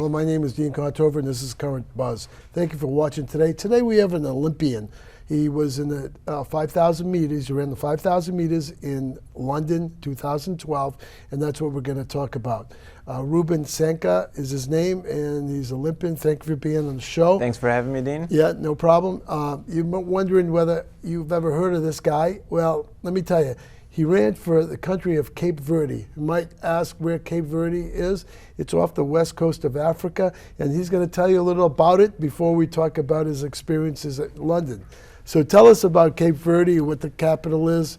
Hello, my name is Dean Contover, and this is Current Buzz. Thank you for watching today. Today we have an Olympian. He was in the 5,000 meters. He ran the 5,000 meters in London, 2012, and that's what we're going to talk about. Ruben Sanca is his name, and he's Olympian. Thank you for being on the show. Thanks for having me, Dean. Yeah, no problem. You're wondering whether you've ever heard of this guy. Well, let me tell you. He ran for the country of Cape Verde. You might ask where Cape Verde is. It's off the west coast of Africa, and he's going to tell you a little about it before we talk about his experiences at London. So tell us about Cape Verde, what the capital is,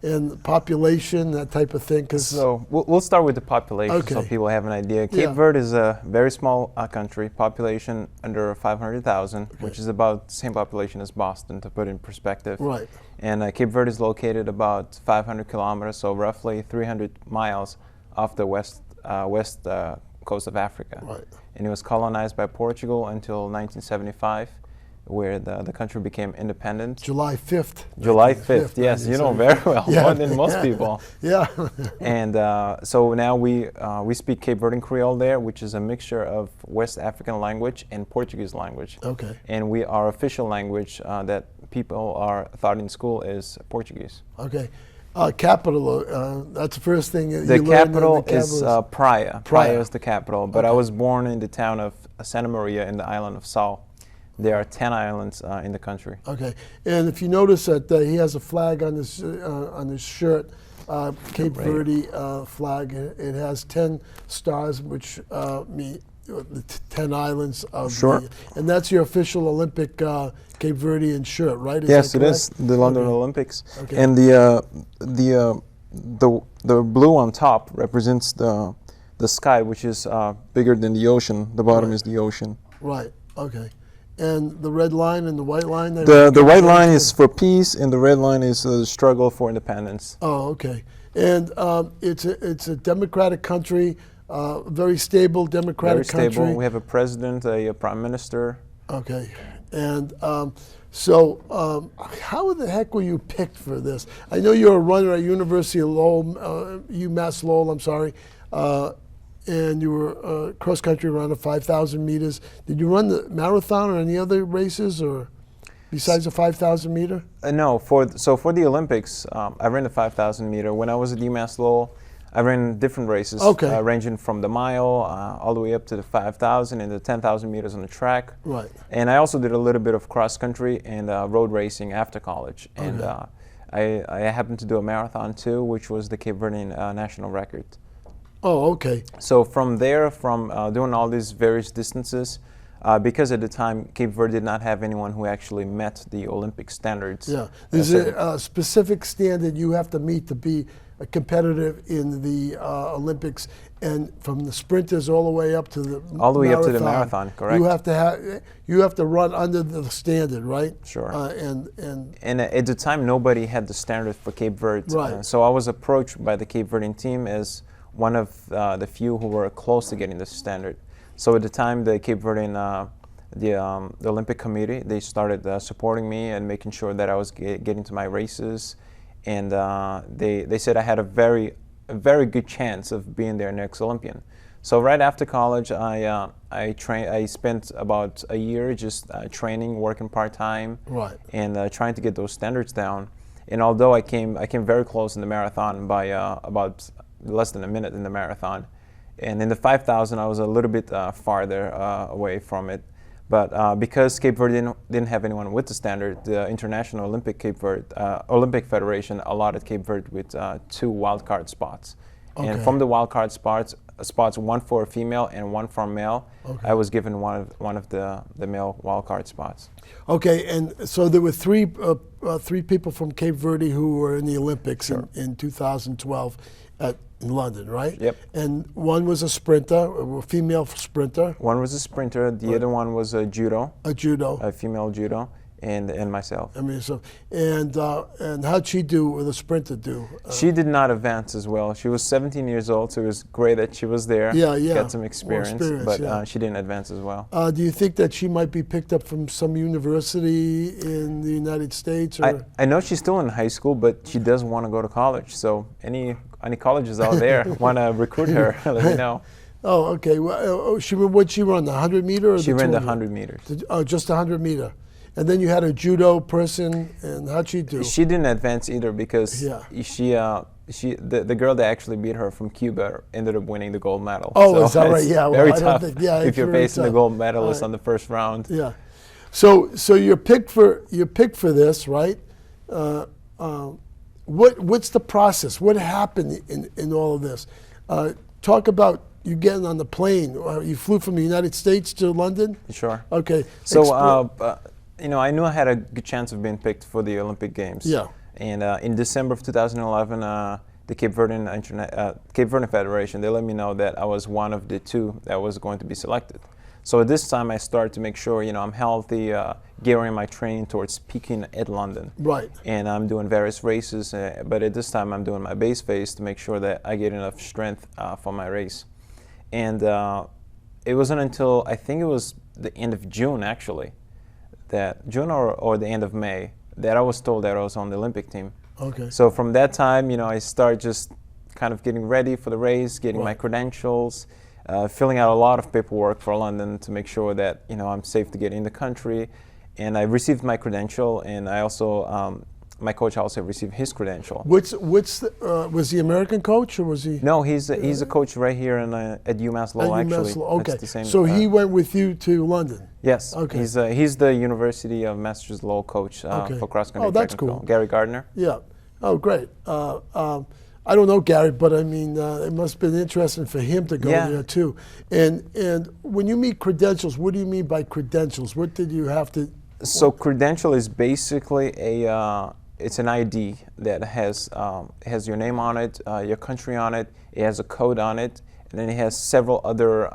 and the population, that type of thing. So we'll start with the population so people have an idea. Cape Verde is a very small country, population under 500,000, which is about the same population as Boston, to put in perspective. Right. And Cape Verde is located about 500 kilometers, so roughly 300 miles off the west coast of Africa. Right. And it was colonized by Portugal until 1975. Where the country became independent. July 5th. July 5th, yes, you know very well, more than most people. Yeah. And so now we speak Cape Verdean Creole there, which is a mixture of West African language and Portuguese language. Okay. And our official language that people are taught in school is Portuguese. Okay. Capital, that's the first thing you The learned. capital is Praia. Praia is the capital, but I was born in the town of Santa Maria in the island of Sal. There are 10 islands in the country. Okay, and if you notice that he has a flag on his shirt, Cape Verde flag. It has 10 stars, which mean the 10 islands of and that's your official Olympic Cape Verdean shirt, right? Yes, it is the London Olympics. Okay. And the blue on top represents the sky, which is bigger than the ocean. The bottom is the ocean. Right. Okay. And the red line and the white line? The white line is for peace, and the red line is the struggle for independence. Oh, okay. And it's a democratic country, very stable democratic country. Very stable. We have a president, a prime minister. Okay. And so how the heck were you picked for this? I know you're a runner at University of Lowell, UMass Lowell, I'm sorry. And you were a cross-country runner, 5,000 meters. Did you run the marathon or any other races, or besides the 5,000 meter? No. For the Olympics, I ran the 5,000 meter. When I was at UMass Lowell, I ran different races, ranging from the mile all the way up to the 5,000 and the 10,000 meters on the track. Right. And I also did a little bit of cross-country and road racing after college. And I happened to do a marathon too, which was the Cape Verdean national record. Oh, okay. So from there, doing all these various distances, because at the time Cape Verde did not have anyone who actually met the Olympic standards. Yeah, there's a specific standard you have to meet to be competitive in the Olympics, and from the sprinters all the way up to the marathon. Correct. You have to run under the standard, right? Sure. And at the time, nobody had the standard for Cape Verde. Right. So I was approached by the Cape Verdean team as one of the few who were close to getting this standard. So at the time, the Cape Verdean, the Olympic Committee, they started supporting me and making sure that I was getting to my races, and they said I had a very good chance of being their next Olympian. So right after college, I spent about a year just training, working part-time, and trying to get those standards down. And although I came very close in the marathon by about less than a minute in the marathon. And in the 5,000, I was a little bit farther away from it. But because Cape Verde didn't have anyone with the standard, the International Olympic Federation allotted Cape Verde with 2 wildcard spots. Okay. And from the wildcard spots, one for a female and one for a male, I was given one of the male wildcard spots. Okay, and so there were three people from Cape Verde who were in the Olympics in 2012 in London, right? Yep. And one was a sprinter, a female sprinter. One was a sprinter. The other one was a judo. A judo. A female judo. and myself. I mean, so and how'd she do? Or the sprinter do? She did not advance as well. She was 17 years old, so it was great that she was there. Got some experience, but she didn't advance as well. Do you think that she might be picked up from some university in the United States? Or? I know she's still in high school, but she does want to go to college. So any colleges out there want to recruit her, let me know. Oh, okay. Well, what'd she run? The 100 meter or She the ran the 200? 100 meters. Oh, just the 100 meter. And then you had a judo person, and how'd she do? She didn't advance either because Yeah. the girl that actually beat her from Cuba ended up winning the gold medal. Oh, so is that right? it's Yeah, well, very I don't tough think- yeah, if it's you're very facing the tough. gold medalist Right. on the first round. Yeah. So you're picked for this, right? What's the process? What happened in all of this? Talk about you getting on the plane. You flew from the United States to London. Sure. Okay. So I knew I had a good chance of being picked for the Olympic Games. Yeah. And in December of 2011, the Cape Verde Federation, they let me know that I was one of the 2 that was going to be selected. So at this time, I started to make sure, I'm healthy, gearing my training towards peaking at London. Right. And I'm doing various races, but at this time, I'm doing my base phase to make sure that I get enough strength for my race. And it wasn't until, I think it was the end of June, actually, June or the end of May, that I was told that I was on the Olympic team. Okay. So from that time, I started just kind of getting ready for the race, getting my credentials, filling out a lot of paperwork for London to make sure that I'm safe to get in the country. And I received my credential, and I also my coach also received his credential. Was the American coach or was he? No, he's a coach right here at UMass Lowell. At UMass actually. Lowell. Okay. That's the same, So he went with you to London. Yes. Okay. He's the University of Massachusetts Lowell coach for cross country. Oh, that's track and cool. field. Gary Gardner. Yeah. Oh, great. I don't know Gary, but I mean, it must have been interesting for him to go there too. And when you meet credentials, what do you mean by credentials? What did you have to? So credential is basically it's an ID that has your name on it, your country on it. It has a code on it, and then it has several other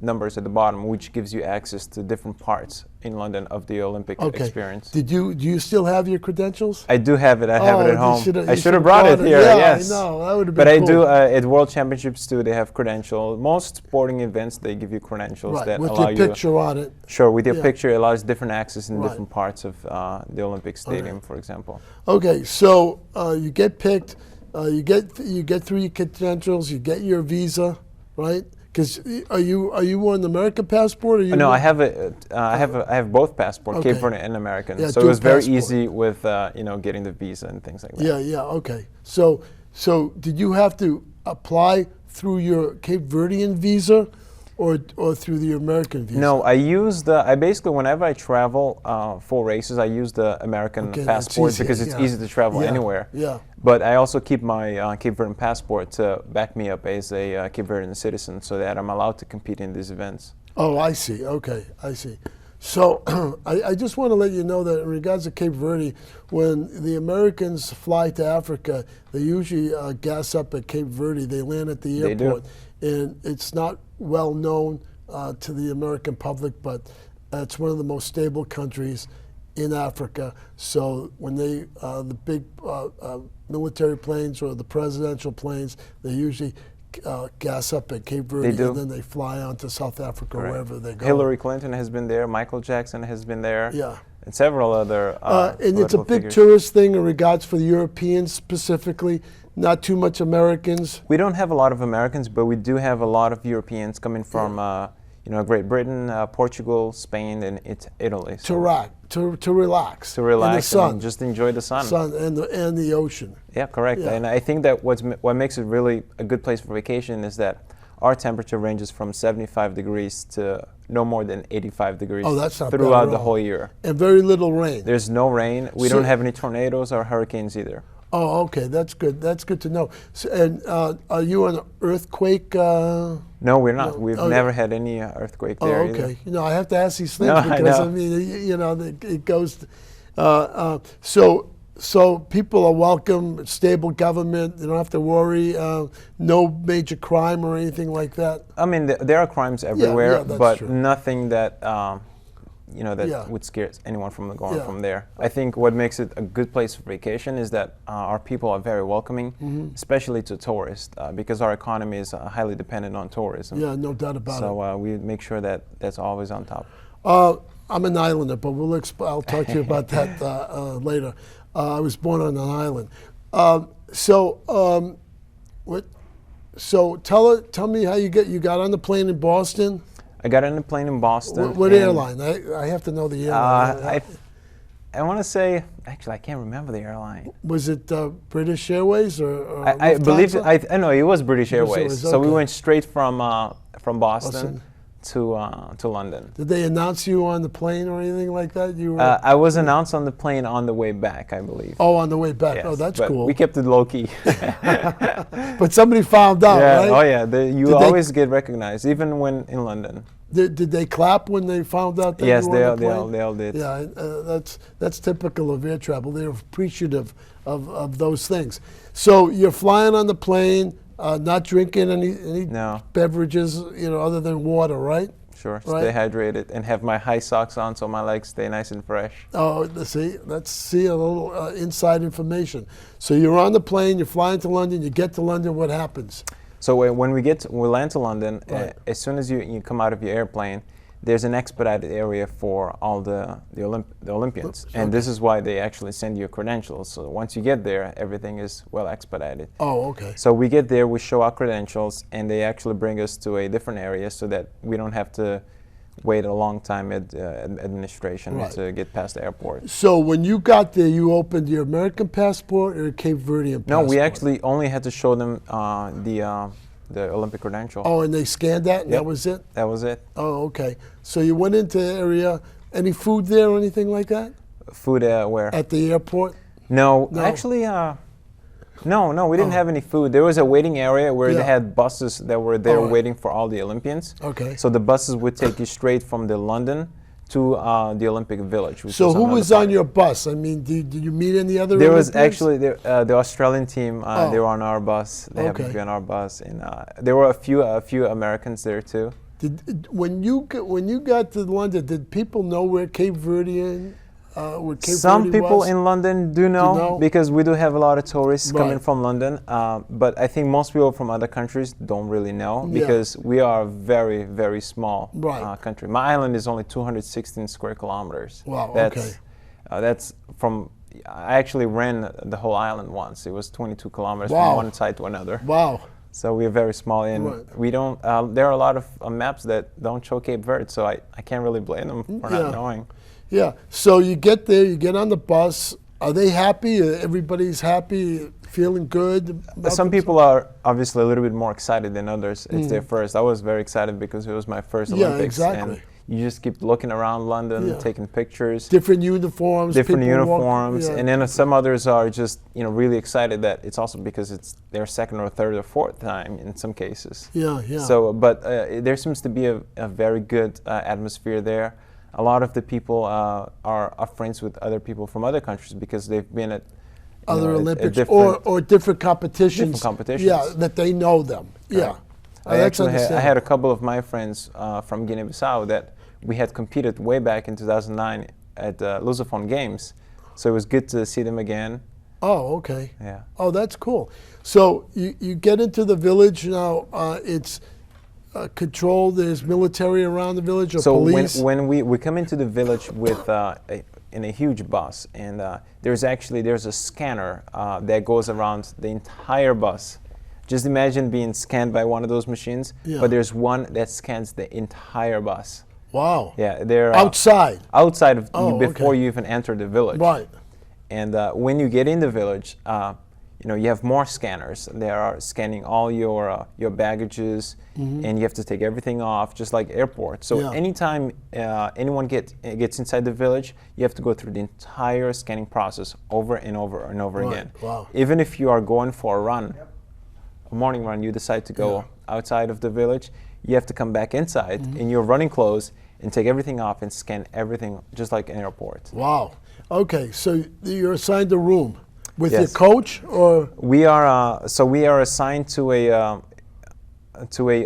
numbers at the bottom, which gives you access to different parts in London of the Olympic experience. Do you still have your credentials? I do have it. I have it at home. You I should have brought it here. Yeah, yes. I know. That would have been But cool. I do at World Championships too. They have credentials. Most sporting events they give you credentials that with allow your you. picture on it. Sure, with your picture, it allows different access in Right. different parts of the Olympic Stadium, for example. Okay, so you get picked, you get through your credentials, you get your visa, right? Because are you on the American passport? Or you No, I have both passports, Okay. Cape Verde and American. Yeah, so it dual was very passport. easy with getting the visa and things like that. Yeah, okay. So did you have to apply through your Cape Verdean visa, or through the American visa? No, I basically whenever I travel for races, I use the American Okay, passport that's easier, because it's yeah. easy to travel Yeah, anywhere. yeah. But I also keep my Cape Verdean passport to back me up as a Cape Verdean citizen, so that I'm allowed to compete in these events. Oh, I see. Okay, I see. So I just want to let you know that in regards to Cape Verde, when the Americans fly to Africa, they usually gas up at Cape Verde. They land at the They do. airport, and it's not well known to the American public, but it's one of the most stable countries in Africa. So when the big military planes or the presidential planes, they usually gas up at Cape Verde, They do. and then they fly on to South Africa, Correct. wherever they go. Hillary Clinton has been there, Michael Jackson has been there, Yeah. and several other And it's a political big figures. tourist thing in regards for the Europeans specifically, not too much Americans. We don't have a lot of Americans, but we do have a lot of Europeans coming from Great Britain, Portugal, Spain, and Italy. So To relax. to relax in the sun, and just enjoy the sun. and the ocean. Yeah, correct. Yeah. And I think that what makes it really a good place for vacation is that our temperature ranges from 75 degrees to no more than 85 degrees Oh, that's not bad throughout at the all. whole year. And very little rain. There's no rain. We So- don't have any tornadoes or hurricanes either. Oh, okay, that's good. That's good to know. So, and are you an earthquake? No, we're not. No. We've Oh, never had any earthquake Oh, there okay. either. I have to ask these things No, I because know. I mean, it goes. So people are welcome. Stable government. They don't have to worry. No major crime or anything like that. I mean, there are crimes everywhere, yeah, that's but true. nothing that Yeah. would scare anyone from going Yeah. from there. I think what makes it a good place for vacation is that our people are very welcoming, Mm-hmm. especially to tourists, because our economy is highly dependent on tourism. Yeah, no doubt about it. So we make sure that that's always on top. I'm an islander, but I'll talk to you about that later. I was born on an island. So tell me how you got on the plane in Boston. I got on a plane in Boston. What airline? I have to know the airline. I want to say, actually, I can't remember the airline. Was it British Airways or I believe Lufthansa? I know it was British Airways. So we okay. went straight from Boston to London. Did they announce you on the plane or anything like that? You were. I was announced on the plane on the way back, I believe. Oh, on the way back. Yes, Oh, that's but cool. we kept it low key. But somebody found out, Yeah. right? Oh yeah. You always get recognized, even when in London. Did they clap when they found out that Yes, you were on the plane? they all did. Yeah, that's typical of air travel. They're appreciative of those things. So you're flying on the plane, not drinking any No. beverages, other than water, right? Sure. Right. Stay hydrated and have my high socks on so my legs stay nice and fresh. Oh, see a little inside information. So you're on the plane, you're flying to London, you get to London, what happens? So when we land to London, Right. as soon as you come out of your airplane, there's an expedited area for all the Olympians, and this is why they actually send you credentials. So once you get there, everything is well expedited. Oh, okay. So we get there, we show our credentials, and they actually bring us to a different area so that we don't have to wait a long time at administration Right. to get past the airport. So when you got there, you opened your American passport or Cape Verdean passport? No, we actually only had to show them the Olympic credential. Oh, and they scanned that, and Yep. that was it? That was it. Oh, okay. So you went into the area. Any food there or anything like that? Food where? At the airport? No, No? actually, no, we didn't have any food. There was a waiting area where Yeah. they had buses that were there Oh, right. waiting for all the Olympians. Okay. So the buses would take you straight from the London to the Olympic Village. Which So who another was part. on your bus? I mean, did you meet any other There was Olympians? actually the Australian team. Oh. They were on our bus. They happened to Okay. be on our bus, and there were a few Americans there too. When you got to London, did people know where Cape Verdean, where Cape Some Verde people was? in London do know, know? because we do have a lot of tourists coming Right. from London. But I think most people from other countries don't really know Yeah. because we are a very, very small Right. country. My island is only 216 square kilometers. Wow, That's, okay. That's from. I actually ran the whole island once. It was 22 kilometers Wow. from one side to another. Wow. So we're very small, and Right. we don't. There are a lot of maps that don't show Cape Verde, so I can't really blame them for Yeah. not knowing. Yeah. So you get there, you get on the bus. Are they happy? Everybody's happy, feeling good? about Some themselves? people are obviously a little bit more excited than others. It's their first. I was very excited because it was my first Yeah, Olympics. exactly. And you just keep looking around London, Yeah. taking pictures, Different uniforms. different people walk- uniforms. yeah. And then some others are just, really excited that it's also because it's their second or third or fourth time in some cases. Yeah, yeah. So, but there seems to be a very good atmosphere there. A lot of the people are friends with other people from other countries because they've been at Other at Olympics different- or different competitions. Different competitions. Yeah, that they know them. Yeah. I That's actually I had a understandable. couple of my friends from Guinea-Bissau that we had competed way back in 2009 at Lusophone Games, so it was good to see them again. Oh, okay. Yeah. Oh, that's cool. So you get into the village now. It's controlled. There's military around the village or So police. when we come into the village with in a huge bus, and there's a scanner that goes around the entire bus. Just imagine being scanned by one of those machines, Yeah. but there's one that scans the entire bus. Wow. Yeah, they're Outside. outside of Oh, before okay. you even enter the village. Right. And when you get in the village, you have more scanners. They are scanning all your baggages, and you have to take everything off, just like airports. So Yeah. anytime anyone gets inside the village, you have to go through the entire scanning process over and over and over Right. again. Wow. Even if you are going for a run, a morning run, you decide to go Yeah. outside of the village, you have to come back inside in your running clothes and take everything off and scan everything just like an airport. Wow. Okay, so you're assigned a room with Yes. your coach, or We are assigned to a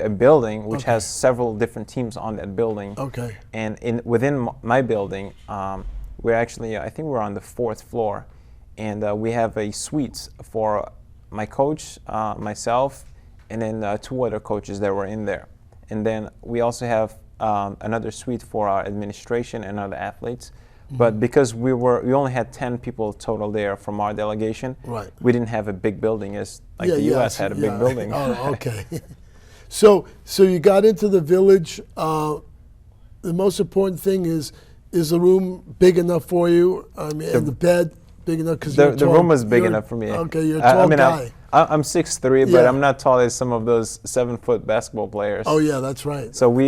building which Okay. has several different teams on that building. okay, And within my building, we're actually I think we're on the 4th floor, and we have a suite for my coach, myself, and then 2 other coaches that were in there. And then we also have another suite for our administration and other athletes. But because we only had 10 people total there from our delegation, Right. we didn't have a big building as like Yeah, the yeah, U.S. had a big building. Oh, okay. So you got into the village. The most important thing is the room big enough for you? I mean, and the bed big enough? Because The room was big enough for me. Okay, you're a tall guy. I'm 6'3", but Yeah. I'm not tall as some of those 7-foot basketball players. Oh yeah, that's right. So we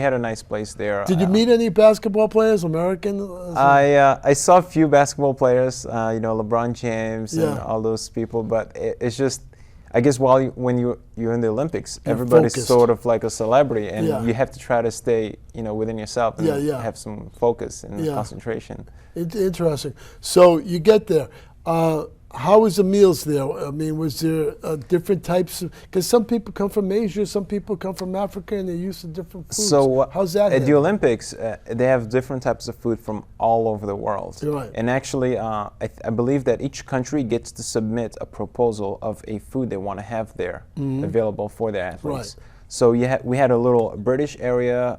had a nice place there. Did you meet any basketball players, American? I saw a few basketball players, LeBron James and Yeah. all those people, but it's just, I guess when you're in the Olympics, You're everybody's focused. sort of like a celebrity, and Yeah. you have to try to stay, within yourself and Yeah. have some focus and Yeah. concentration. Interesting. So you get there. How was the meals there? I mean, was there different types? Because some people come from Asia, some people come from Africa, and they're used to different foods. So how's that? at the handled? Olympics, they have different types of food from all over the world. Right. And actually, I believe that each country gets to submit a proposal of a food they want to have there available for their athletes. Right. So we had a little British area,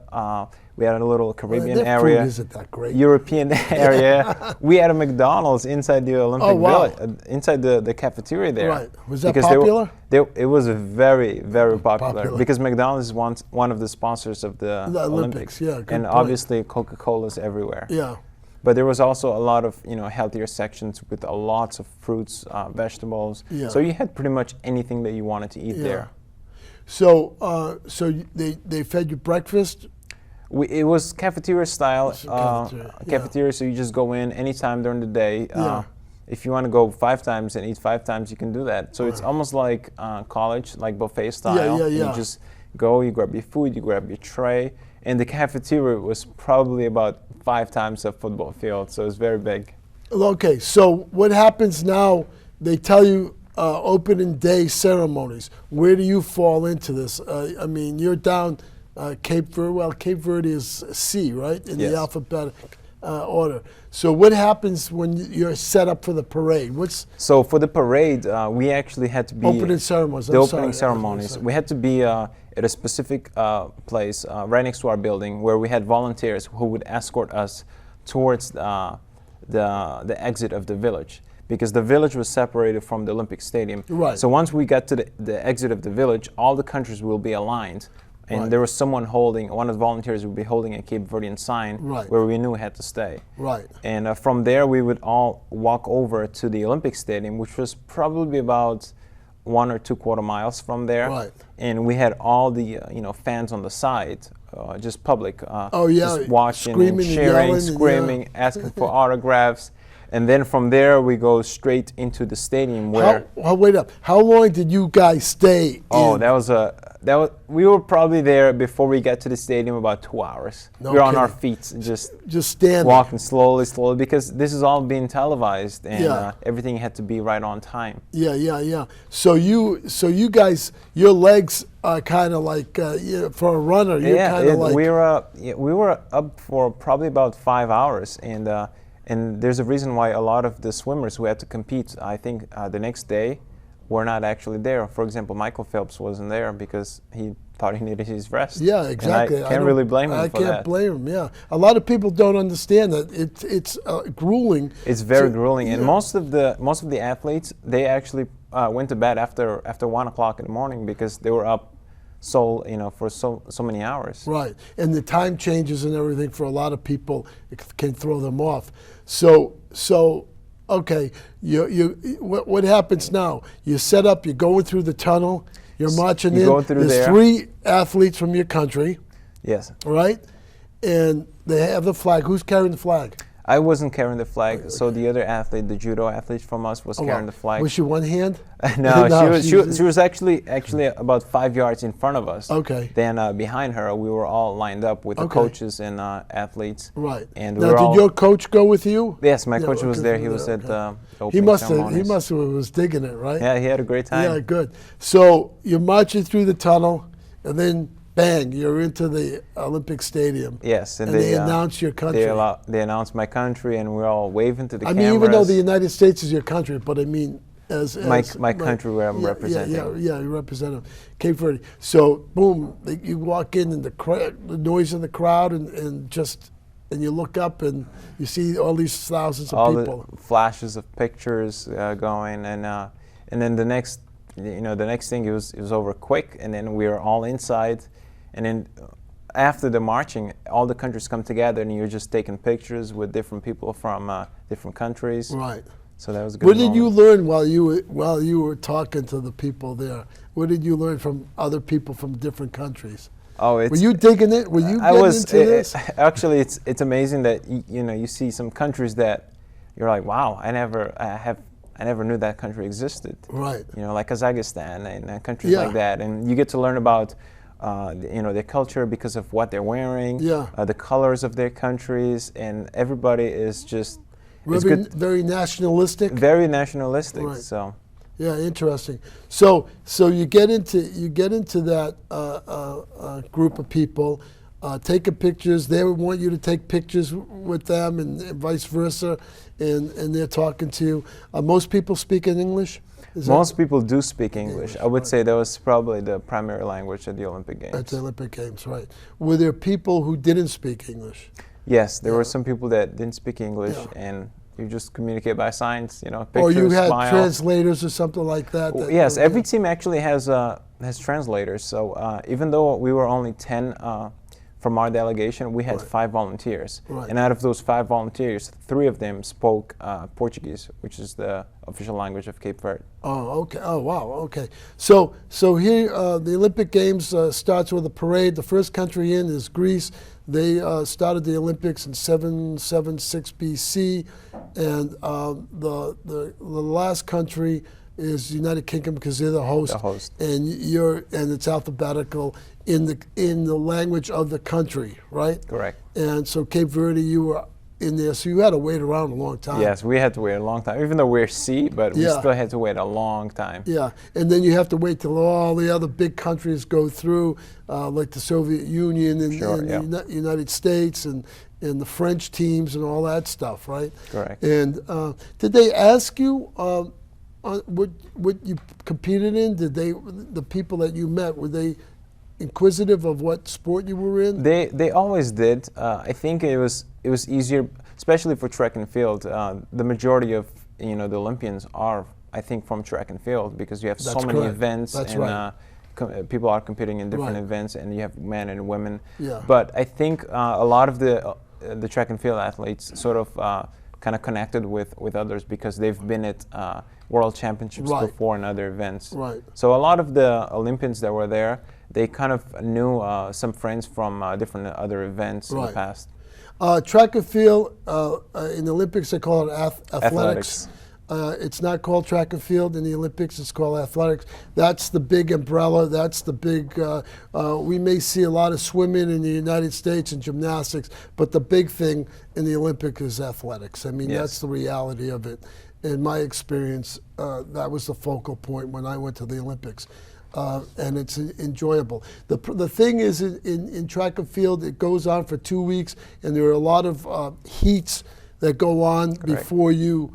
we had a little Caribbean their area, food isn't that great. European area. We had a McDonald's inside the Olympic Oh, wow. Village, inside the cafeteria there. Right. Was that Because popular? it was very, very popular, Popular. because McDonald's is one of the sponsors of the Olympics. Yeah, good and point. obviously Coca-Cola's everywhere. Yeah. But there was also a lot of healthier sections with lots of fruits, vegetables. Yeah. So you had pretty much anything that you wanted to eat Yeah. there. So they fed you breakfast. It was cafeteria style. Cafeteria, yeah. Cafeteria, so you just go in anytime during the day. Yeah. If you want to go 5 times and eat 5 times, you can do that. So it's almost like college, like buffet style. yeah. You just go, you grab your food, you grab your tray, and the cafeteria was probably about 5 times a football field, so it's very big. Okay, so what happens now? They tell you opening day ceremonies. Where do you fall into this? I mean, you're down Cape Verde. Well, Cape Verde is C, right, in Yes. the alphabetic order. So what happens when you're set up for the parade? So for the parade, we actually had to be Opening ceremonies? The I'm opening sorry. ceremonies. We had to be at a specific place right next to our building, where we had volunteers who would escort us towards the exit of the village, because the village was separated from the Olympic Stadium. Right. So once we got to the exit of the village, all the countries will be aligned. And Right. there was one of the volunteers would be holding a Cape Verdean sign Right. where we knew we had to stay. Right. And from there, we would all walk over to the Olympic Stadium, which was probably about 1 or 2 quarter miles from there. Right. And we had all the fans on the side, just public, Oh, yeah, just watching screaming and and cheering, yelling and, screaming, asking for autographs. And then from there, we go straight into the stadium where. Wait up. How long did you guys stay? Oh, in? we were probably there before we got to the stadium about 2 hours. No we were on kidding. our feet, just standing. walking slowly, because this is all being televised, and Yeah. everything had to be right on time. Yeah. So you guys, your legs are kind of like for a runner. You're kind of like we were up for probably about 5 hours, and there's a reason why a lot of the swimmers who had to compete, I think, the next day, were not actually there. For example, Michael Phelps wasn't there because he thought he needed his rest. Yeah, exactly. And I can't really blame him I for can't that. blame him. Yeah, a lot of people don't understand that it's grueling. It's very to- grueling, and yeah. most of the athletes, they actually went to bed after 1 o'clock in the morning, because they were up for so many hours. Right, and the time changes and everything for a lot of people, it can throw them off. So okay, what happens now? You set up, you're going through the tunnel, you're marching You in. go through There's there. 3 athletes from your country, Yes. right? And they have the flag. Who's carrying the flag? I wasn't carrying the flag, so the other athlete, the judo athlete from us, was carrying the flag. Was she one hand? No, No, she was actually about 5 yards in front of us. Okay. Then behind her, we were all lined up with the Okay. coaches and athletes. Right. And Now, we were did all. your coach go with you? Yes, my Yeah, coach was okay, there. He was at okay. the He opening must have. ceremonies. He must have was digging it, right? Yeah, he had a great time. Yeah, good. So you're marching through the tunnel, and then bang, you're into the Olympic Stadium. Yes, and they announce your country. They announced my country, and we're all waving to the I cameras. mean, even though the United States is your country, but I mean, as my country where I'm representing. Yeah, you represent Cape Verde. So boom, you walk in, and the noise in the crowd, and just and you look up and you see all these thousands of all people. the flashes of pictures going, and then the next thing, it was over quick, and then we were all inside, and then after the marching, all the countries come together, and you're just taking pictures with different people from different countries. Right. So that was a good. What did you moment. learn while you were talking to the people there? What did you learn from other people from different countries? Oh, it's. Were you digging it? Were you getting into this? Actually, it's amazing that you see some countries that you're like, wow, I never knew that country existed. Right. Like Kazakhstan and countries Yeah. like that, and you get to learn about their culture because of what they're wearing, Yeah. The colors of their countries, and everybody is just it's Very, good, very nationalistic. very nationalistic. Right. So Yeah, interesting. So you get into that group of people, taking pictures. They want you to take pictures with them, and vice versa, and they're talking to you. Most people speak in English. Is that- most people do speak English. I would right. say that was probably the primary language at the Olympic Games. At the Olympic Games, right? Were there people who didn't speak English? Yes, there Yeah. were some people that didn't speak English, Yeah. and you just communicate by signs. Pictures, Or you had smile. translators or something like that? Yes, every team actually has translators. So even though we were only 10 from our delegation, we had Right. 5 volunteers. Right. And out of those 5 volunteers, 3 of them spoke Portuguese, which is the official language of Cape Verde. Oh, okay. Oh, wow. Okay. So here, the Olympic Games starts with a parade. The first country in is Greece. They started the Olympics in 776 BC, and the last country is United Kingdom because they're the host. The host. And it's alphabetical in the language of the country, right? Correct. And so Cape Verde, you were in there, so you had to wait around a long time. Yes, we had to wait a long time, even though we're C, but we Yeah. still had to wait a long time. Yeah, and then you have to wait till all the other big countries go through, like the Soviet Union and, Sure, and yeah. the United States and the French teams and all that stuff, right? Correct. And did they ask you what you competed in? The people that you met, were they inquisitive of what sport you were in? They always did. I think it was easier, especially for track and field. The majority of the Olympians are, I think, from track and field because you have so That's many correct. events That's and right. people are competing in different Right. events, and you have men and women. Yeah. But I think a lot of the track and field athletes sort of kind of connected with others because they've been at World Championships Right. before and other events. Right. So a lot of the Olympians that were there, they kind of knew some friends from different other events in the Right. past. Track and field, in the Olympics they call it athletics. Athletics. It's not called track and field in the Olympics, it's called athletics. That's the big umbrella, that's the big, we may see a lot of swimming in the United States and gymnastics, but the big thing in the Olympics is athletics. I mean, Yes. that's the reality of it. In my experience, that was the focal point when I went to the Olympics. And it's enjoyable. The thing is, in track and field, it goes on for 2 weeks, and there are a lot of heats that go on before you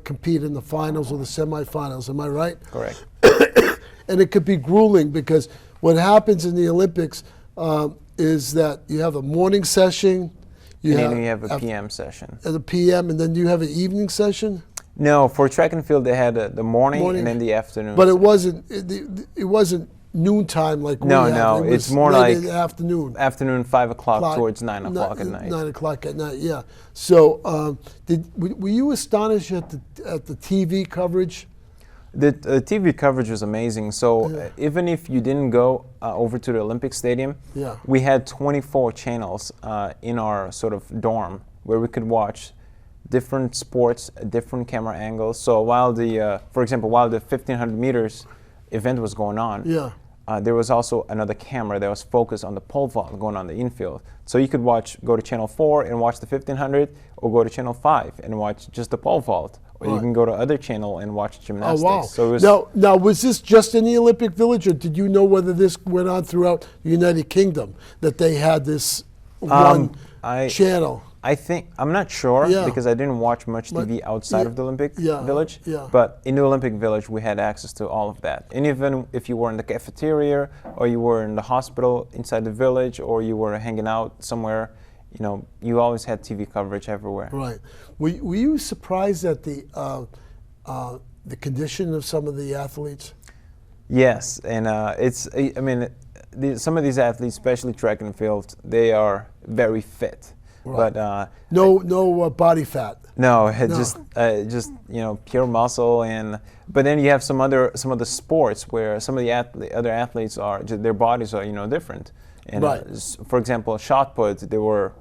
compete in the finals or the semifinals. Am I right? Correct. And it could be grueling because what happens in the Olympics is that you have a morning session, And then you have a PM session. at the PM, and then you have an evening session. No, for track and field they had the morning and then the afternoon. But it wasn't noontime like we No, have. no, It was it's more late like in the afternoon. afternoon 5 o'clock towards 9 o'clock at night. 9 o'clock at night, yeah. So, were you astonished at the TV coverage? The TV coverage was amazing. So even if you didn't go over to the Olympic Stadium, Yeah. we had 24 channels in our sort of dorm where we could watch different sports, different camera angles. So while for example, while the 1500 meters event was going on, Yeah. there was also another camera that was focused on the pole vault going on the infield. So you could go to channel 4 and watch the 1500, or go to channel 5 and watch just the pole vault. Or you Right. can go to other channel and watch gymnastics. Oh, wow. So it was Now, was this just in the Olympic Village, or did you know whether this went on throughout the United Kingdom, that they had this one channel? I think, I'm not sure Yeah. because I didn't watch much TV outside yeah, of the Olympic yeah, Village. yeah. But in the Olympic Village, we had access to all of that. And even if you were in the cafeteria, or you were in the hospital inside the village, or you were hanging out somewhere you always had TV coverage everywhere. Right. Were you surprised at the condition of some of the athletes? Yes, and some of these athletes, especially track and field, they are very fit. Right. But no body fat. no, No. just pure muscle. But then you have some other sports where some of the other athletes their bodies are different. And Right. For example, shot put, they were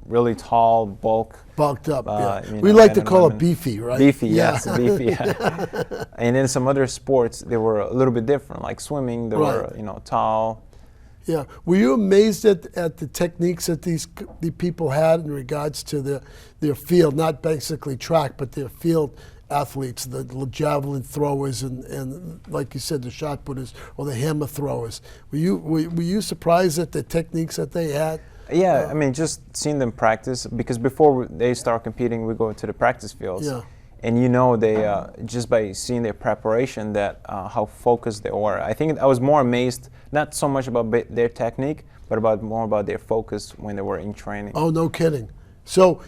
really tall, Bulked up, yeah. men We like to and call women. it beefy, right? Beefy, Yeah. yes, beefy. And then some other sports, they were a little bit different, like swimming. They were tall. Yeah. Were you amazed at the techniques that the people had in regards to their field, not basically track, but their field athletes, the javelin throwers and like you said, the shot putters or the hammer throwers? Were you surprised at the techniques that they had? Yeah, just seeing them practice, because before they start competing, we go to the practice fields. Yeah. And they just by seeing their preparation, that how focused they were. I think I was more amazed, not so much about their technique, but more about their focus when they were in training. Oh, no kidding. So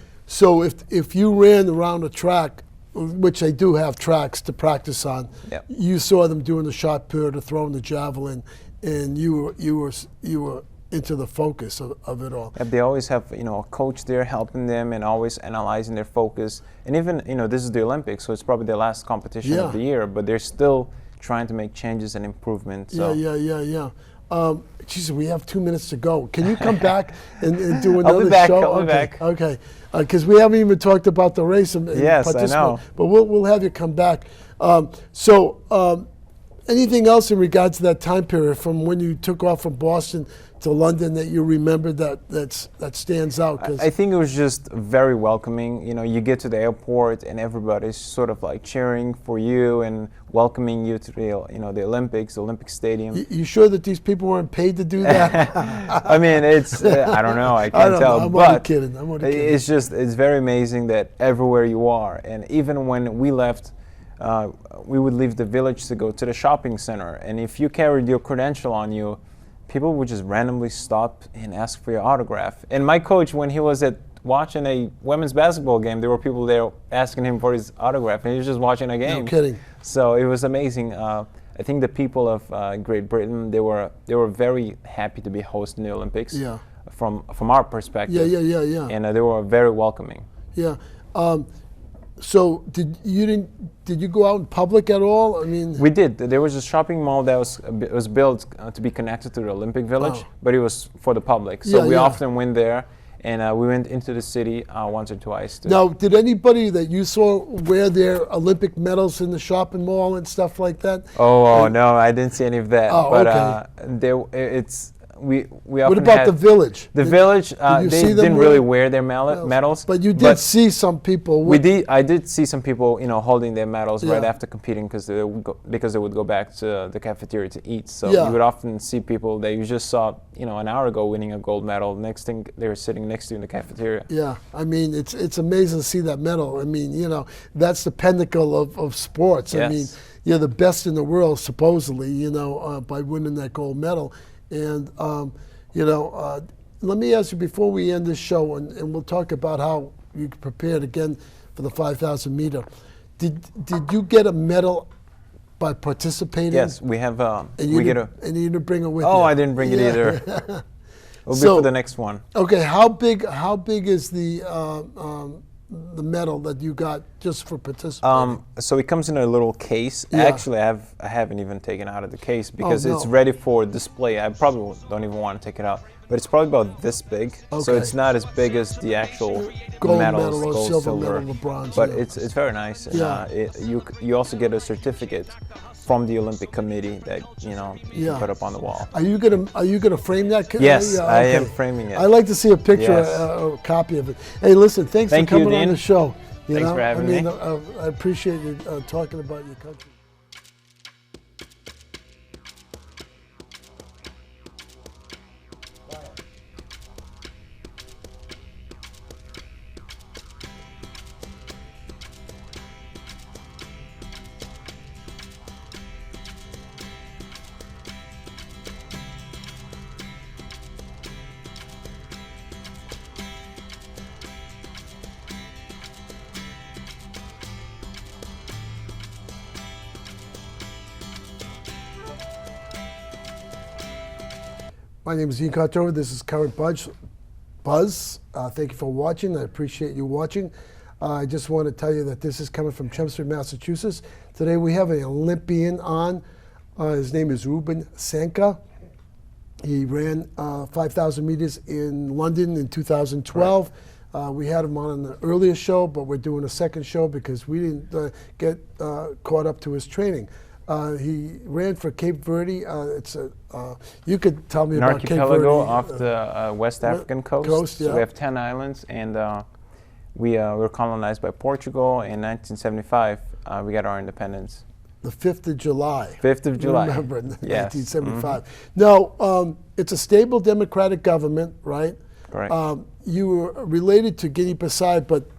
if you ran around a track, which they do have tracks to practice on, Yep. you saw them doing the shot put or throwing the javelin, and you were into the focus of it all. They always have a coach there helping them and always analyzing their focus. And even this is the Olympics, so it's probably their last competition of the year, but they're still trying to make changes and improvements. So. Yeah. Jesus, we have 2 minutes to go. Can you come back and do another I'll be back. show? I'll be back. Okay. Because we haven't even talked about the race and Yes, I participant. know. But we'll have you come back. Anything else in regards to that time period from when you took off from Boston to London that you remember that stands out? 'Cause I think it was just very welcoming. You get to the airport and everybody's sort of like cheering for you and welcoming you to the Olympics, the Olympic Stadium. you sure that these people weren't paid to do that? It's I don't know. I can't I don't tell. know. I'm but only kidding. it's very amazing that everywhere you are, and even when we left. We would leave the village to go to the shopping center, and if you carried your credential on you, people would just randomly stop and ask for your autograph. And my coach, when he was watching a women's basketball game, there were people there asking him for his autograph, and he was just watching a game. No kidding. So it was amazing. I think the people of Great Britain, they were very happy to be hosting the Olympics. Yeah. From our perspective. Yeah. And they were very welcoming. Yeah. So did you go out in public at all? We did. There was a shopping mall that was built to be connected to the Olympic Village, but it was for the public. So we often went there, and we went into the city once or twice. Now, did anybody that you saw wear their Olympic medals in the shopping mall and stuff like that? Oh no, I didn't see any of that. Oh, but okay. we What often about had the village? The village, you they see them didn't really wear their medals. But you did see some people. I did see some people, holding their medals right Yeah. after competing because they would go back to the cafeteria to eat. So Yeah. you would often see people that you just saw, an hour ago winning a gold medal. Next thing, they were sitting next to you in the cafeteria. Yeah, it's amazing to see that medal. That's the pinnacle of sports. Yes. You're the best in the world, supposedly, by winning that gold medal. And let me ask you before we end this show, and we'll talk about how you prepared again for the 5,000 meter. Did you get a medal by participating? Yes, we have. And you didn't bring it with you. Oh, I didn't bring it either. It'll be for the next one. Okay, how big is the medal that you got just for participating? So it comes in a little case. Yeah. Actually, I haven't even taken it out of the case because no. it's ready for display. I probably don't even want to take it out, but it's probably about this big. So Okay. it's not as big as the actual Gold medals, medal or gold, silver silver, medal or bronze, But yeah. it's very nice. And, Yeah. you also get a certificate from the Olympic Committee that you Yeah. can put up on the wall. Are you gonna frame that? Yes, Yeah, I okay. am framing it. I like to see a picture, Yes. a copy of it. Hey, listen, thanks Thank for you, coming on Dean. the show. Thanks for having me. I appreciate you talking about your country. My name is Dean Contover. This is Current Buzz. Thank you for watching. I appreciate you watching. I just want to tell you that this is coming from Chelmsford, Massachusetts. Today we have an Olympian on. His name is Ruben Sanca. He ran 5,000 meters in London in 2012. Right. We had him on an earlier show, but we're doing a second show because we didn't get caught up to his training. He ran for Cape Verde. You could tell me an about Cape Verde. archipelago off the West African coast. Yeah. So we have 10 islands, and we were colonized by Portugal in 1975. We got our independence. The 5th of July. 5th of July. Remember, in Yes. 1975. Now, it's a stable democratic government, right? Correct. You were related to Guinea-Bissau, but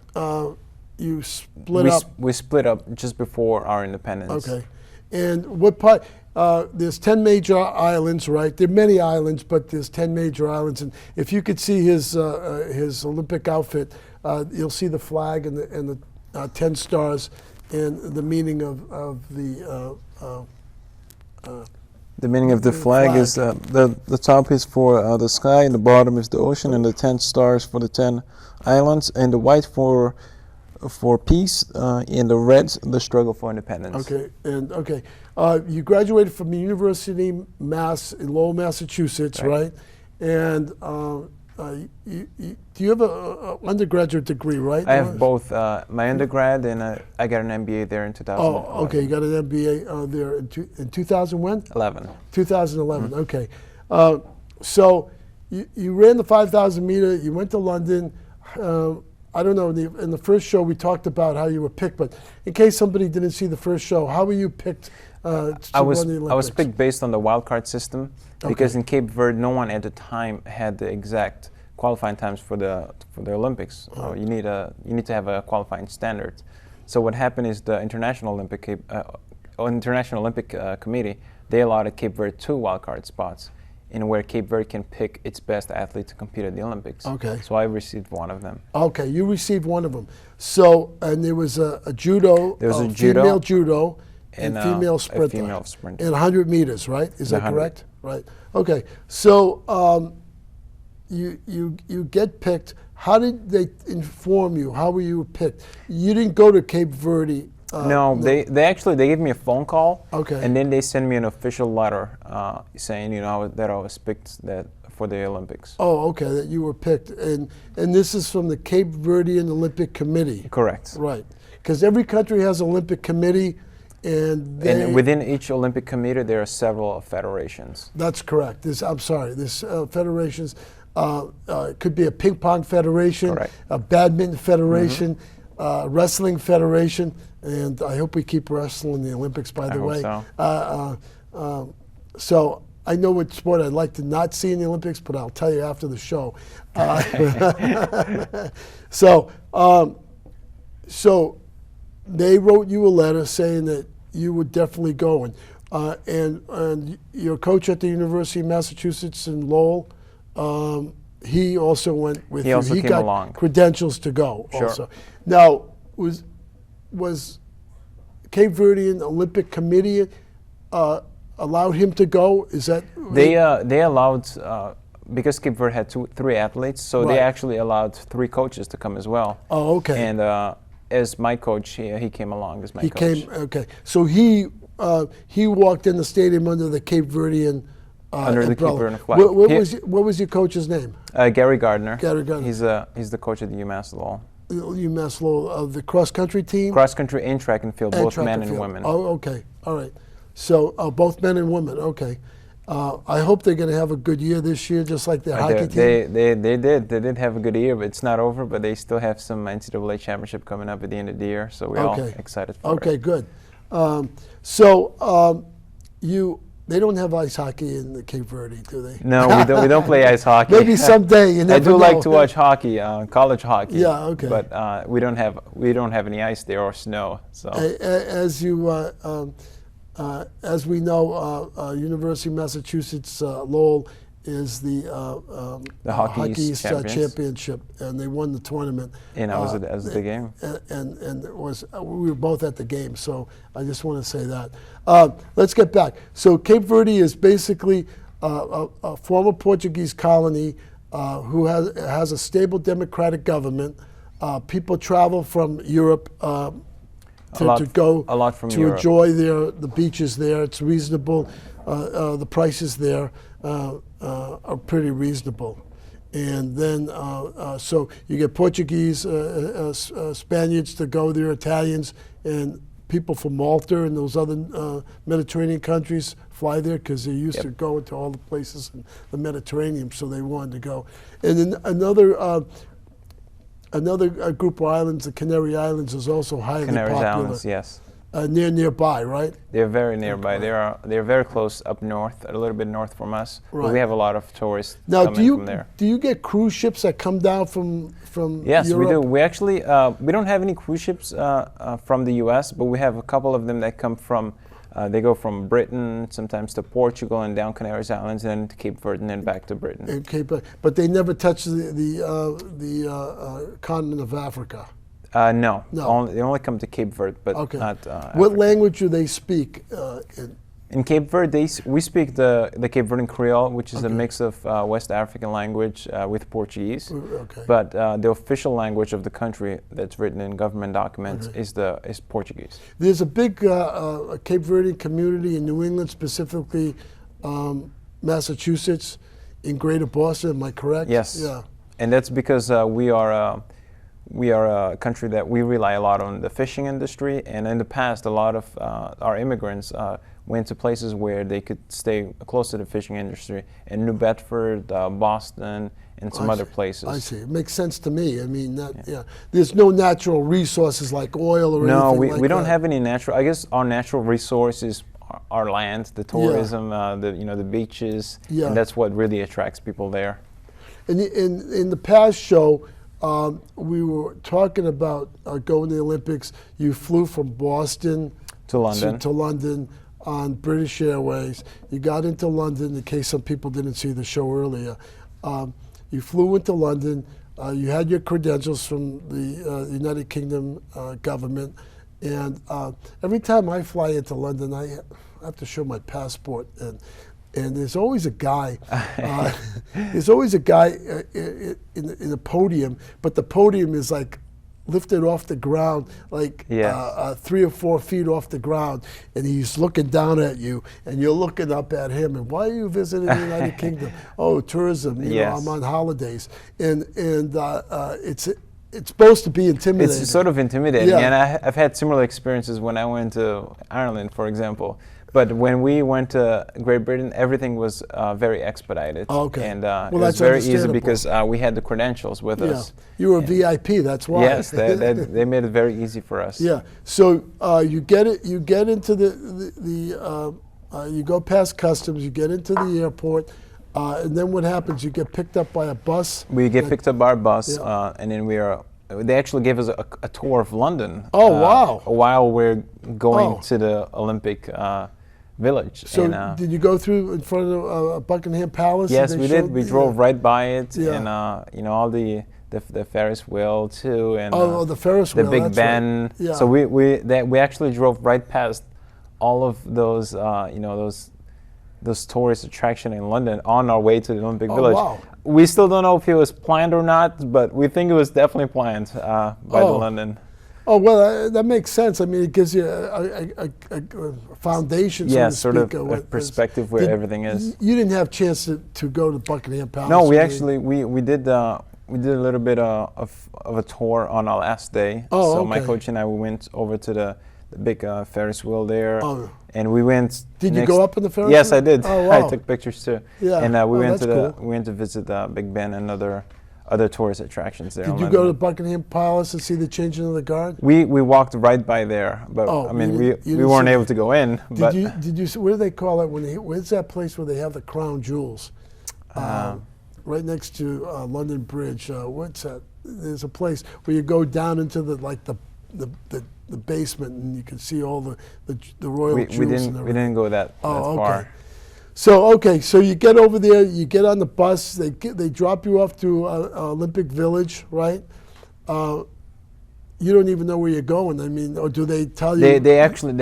you split up. We split up just before our independence. Okay. And what part? There's 10 major islands, right? There are many islands, but there's 10 major islands. And if you could see his Olympic outfit, you'll see the flag and the 10 stars and the meaning of the. The meaning of the flag is the top is for the sky, and the bottom is the ocean, and the 10 stars for the 10 islands, and the white for peace, and the red, the struggle for independence. Okay, and okay, you graduated from the University of Mass in Lowell, Massachusetts, right? And do you have an undergraduate degree, right? I have both my undergrad and I got an MBA there in 2000. Oh, okay, you got an MBA there in 2000 when? 11. 2011. Mm-hmm. Okay, so you ran the 5,000 meter. You went to London. I don't know, in the first show we talked about how you were picked, but in case somebody didn't see the first show, how were you picked to run the Olympics? I was picked based on the wildcard system, because in Cape Verde, no one at the time had the exact qualifying times for the Olympics. You need to have a qualifying standard. So what happened is the International Olympic Committee, they allotted Cape Verde 2 wildcard spots, in where Cape Verde can pick its best athlete to compete at the Olympics. Okay. So I received one of them. Okay, you received one of them. So, and there was a judo, there was a female judo, and female a sprinter. female sprinter. And 100 meters, right? Is that correct? Right. Okay. So you get picked. How did they inform you? How were you picked? You didn't go to Cape Verde. No, they gave me a phone call. Okay. And then they sent me an official letter saying, that I was picked for the Olympics. Oh, okay, that you were picked, and this is from the Cape Verdean Olympic Committee. Correct. Right, because every country has an Olympic committee, and within each Olympic committee there are several federations. That's correct. There's federations. Could be a ping pong federation, correct, a badminton federation, wrestling federation. And I hope we keep wrestling in the Olympics, by the way. So. So I know what sport I'd like to not see in the Olympics, but I'll tell you after the show. So they wrote you a letter saying that you would definitely go. And your coach at the University of Massachusetts in Lowell, he also went with you. He got along. Credentials to go Sure. also. Now, was Cape Verdean Olympic Committee allowed him to go? Is that they allowed because Cape Verde had 3 athletes, so they actually allowed 3 coaches to come as well. Oh, okay. And as my coach, he came along as my coach. Came, okay. So he walked in the stadium under the Cape Verdean under the Cape umbrella. Verde flag. What was your coach's name? Gary Gardner. Gary Gardner. He's the coach of the UMass Lowell. UMass Lowell of the cross country team. Cross country and track and field, both men and women. Oh, okay. All right. So both men and women. Okay. I hope they're going to have a good year this year, just like their hockey team. They did have a good year, but it's not over. But they still have some NCAA championship coming up at the end of the year, so we're all excited for it. Okay, good. They don't have ice hockey in the Cape Verde, do they? No, we don't play ice hockey. Maybe someday. You never I do know. like to watch hockey, college hockey. Yeah, okay. But we don't have any ice there or snow. So as we know, University of Massachusetts Lowell is the Hockey East Championship, and they won the tournament. And I was at the game. And it was we were both at the game, so I just want to say that. Let's get back. So Cape Verde is basically a former Portuguese colony who has a stable democratic government. People travel from Europe to go a lot from to Europe. enjoy the beaches there. It's reasonable. The prices there are pretty reasonable. And then, so you get Portuguese, Spaniards to go there, Italians, and people from Malta and those other Mediterranean countries fly there because they're used to going to all the places in the Mediterranean, so they wanted to go. And then another group of islands, the Canary Islands, is also highly Canary popular. Islands, yes. Nearby, right? They're very nearby. They're very close up north, a little bit north from us. Right. But we have a lot of tourists Now, coming from there. do you get cruise ships that come down from Yes, Europe? we do. We actually we don't have any cruise ships from the U.S., but we have a couple of them that come from. They go from Britain sometimes to Portugal and down Canary Islands, and then to Cape Verde, and then back to Britain. In Cape, but they never touch the continent of Africa. No. No. They only come to Cape Verde, but Okay. not. What Africa. language do they speak? In Cape Verde, we speak the Cape Verdean Creole, which is a Okay. mix of West African language with Portuguese. Okay. But the official language of the country that's written in government documents is Portuguese. There's a big Cape Verdean community in New England, specifically Massachusetts, in Greater Boston. Am I correct? Yes. Yeah. And that's because we are a country that we rely a lot on the fishing industry, and in the past, a lot of our immigrants went to places where they could stay close to the fishing industry, in New Bedford, Boston, and some other places. I see. It makes sense to me. I mean, there's no natural resources like oil or anything like that. No, we don't have any natural. I guess our natural resource is our land, the tourism, the beaches, and that's what really attracts people there. In the past show, we were talking about going to the Olympics. You flew from Boston To London. to London on British Airways. You got into London, in case some people didn't see the show earlier. You flew into London. You had your credentials from the United Kingdom government. And every time I fly into London, I have to show my passport. And there's always a guy. There's always a guy in the podium, but the podium is like lifted off the ground, like 3 or 4 feet off the ground, and he's looking down at you, and you're looking up at him. And why are you visiting the United Kingdom? Oh, tourism. You know, I'm on holidays, and it's supposed to be intimidating. It's sort of intimidating, Yeah. and I've had similar experiences when I went to Ireland, for example. But when we went to Great Britain, everything was very expedited. Oh, okay. And Well, it was that's very easy understandable. because we had the credentials with us. You were a VIP, that's why. Yes, they made it very easy for us. Yeah. So you get into you go past customs, you get into the airport, and then what happens? You get picked up by a bus. We get picked up by our bus, Yeah. and then they actually gave us a tour of London. Oh, wow. While we're going Oh. to the Olympic Village. So and, did you go through in front of Buckingham Palace? yes, and we they did. showed We the- drove right by it, Yeah. and all the Ferris wheel too, and the Ferris the wheel. Big that's Ben. Right. Yeah. So we actually drove right past all of those those tourist attraction in London on our way to the Olympic Village. Wow. We still don't know if it was planned or not, but we think it was definitely planned by the London. Oh, well, that makes sense. I mean, it gives you a foundation, so Yeah, to sort speak. of a perspective where everything is. You didn't have a chance to go to Buckingham Palace? No, we did you? actually we did a little bit of a tour on our last day. Oh, so okay. my coach and I, we went over to the big Ferris wheel there, Oh. and we went. Did you go up in the Ferris Yes, wheel? I did. Oh, wow. I took pictures too. Yeah. And we went that's cool. we went to visit Big Ben and other tourist attractions there. Did in you go to London. Buckingham Palace and see the changing of the guard? We walked right by there, but Oh, I mean you we didn't weren't see able to go in. But Did you? What do they call it? Where's that place where they have the crown jewels? Right next to London Bridge. What's that? There's a place where you go down into the basement and you can see all the royal we jewels. didn't go that Oh, far. okay. So you get over there, you get on the bus, they drop you off to Olympic Village, right? you don't even know where you're going. I mean, or do they tell you? They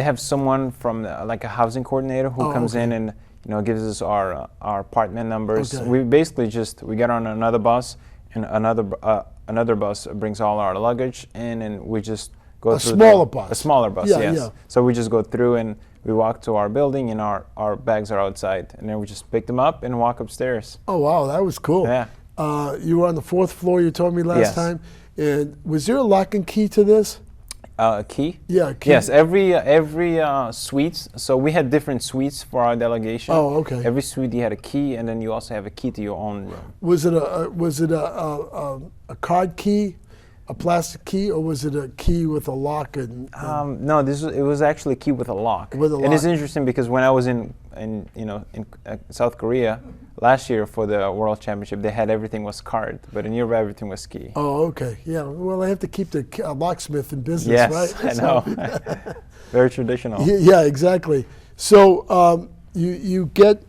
have someone from like a housing coordinator who comes in and gives us our apartment numbers. Okay. We basically we get on another bus, and another bus brings all our luggage in, and we just go A through smaller bus. A smaller bus, Yeah, yes. yeah. So we just go through and we walk to our building, and our bags are outside, and then we just pick them up and walk upstairs. Oh wow, that was cool. Yeah. You were on the 4th floor. You told me last Yes. time. And was there a lock and key to this? A key? Yeah, a key. Yes, every suites. So we had different suites for our delegation. Oh, okay. Every suite you had a key, and then you also have a key to your own room. Was it a card key, a plastic key, or was it a key with a lock? No, it was actually a key with a lock. With a And it's lock. interesting because when I was in South Korea last year for the World Championship, they had everything was card, but in Europe everything was key. Oh, okay. Yeah. Well, I have to keep the locksmith in business, Yes, right? I know. Very traditional. Yeah, exactly. So you get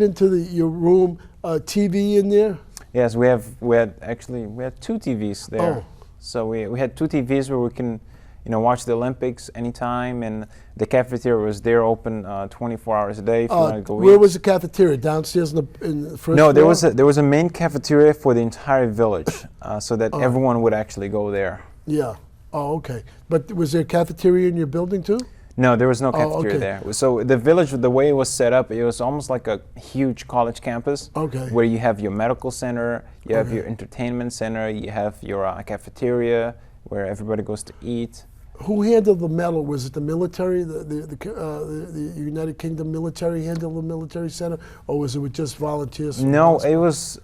into your room, TV in there. Yes, we had 2 TVs there. Oh. So we had 2 TVs where we can, watch the Olympics anytime, and the cafeteria was there open 24 hours a day if you want to go Where eat. was the cafeteria? Downstairs in the first No, floor? there was a main cafeteria for the entire village, so that everyone would actually go there. Yeah. Oh, okay. But was there a cafeteria in your building too? No, there was no cafeteria okay. there. So the village, the way it was set up, it was almost like a huge college campus. Okay. Where you have your medical center, you have your entertainment center, you have your cafeteria where everybody goes to eat. Who handled the medal? Was it the military, the United Kingdom military handled the military center, or was it with just volunteers? from the No, hospital? it was.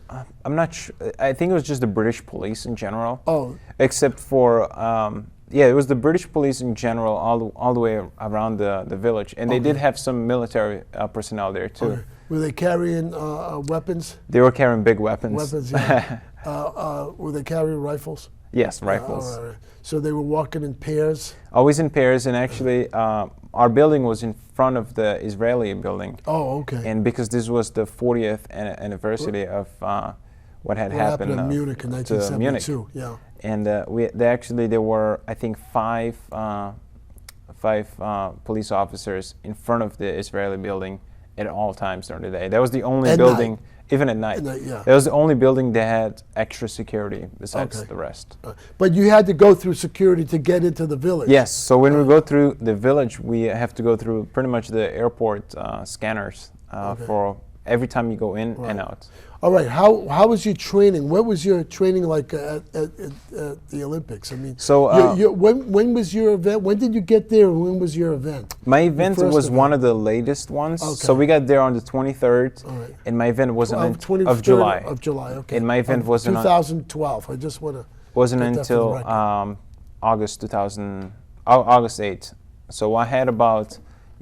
I'm not sure. I think it was just the British police in general. Oh, Except for, it was the British police in general, all the way around the village, and they did have some military personnel there too. okay. Were they carrying weapons? They were carrying big weapons. Weapons, yeah. Were they carrying rifles? Yes, rifles. All right. So they were walking in pairs? Always in pairs, and actually, our building was in front of the Israeli building. Oh, okay. And because this was the 40th anniversary of what had happened in Munich in to Munich. 1972, yeah. And there were, I think, five police officers in front of the Israeli building at all times during the day. That was the only At building, night. even at night. At night, yeah. That was the only building that had extra security besides Okay. the rest. But you had to go through security to get into the village? Yes, so when we go through the village, we have to go through pretty much the airport scanners for every time you go in and out. All right. How was your training? What was your training like at the Olympics? I mean, So, when was your event? When did you get there, and when was your event? My event first was event. one of the latest ones. So Okay. we got there on the 23rd, All right. and my event wasn't of 23rd July. Of July, okay. And my event Of wasn't 2012. I just want to. wasn't get that for the until record. August 8th. So I had about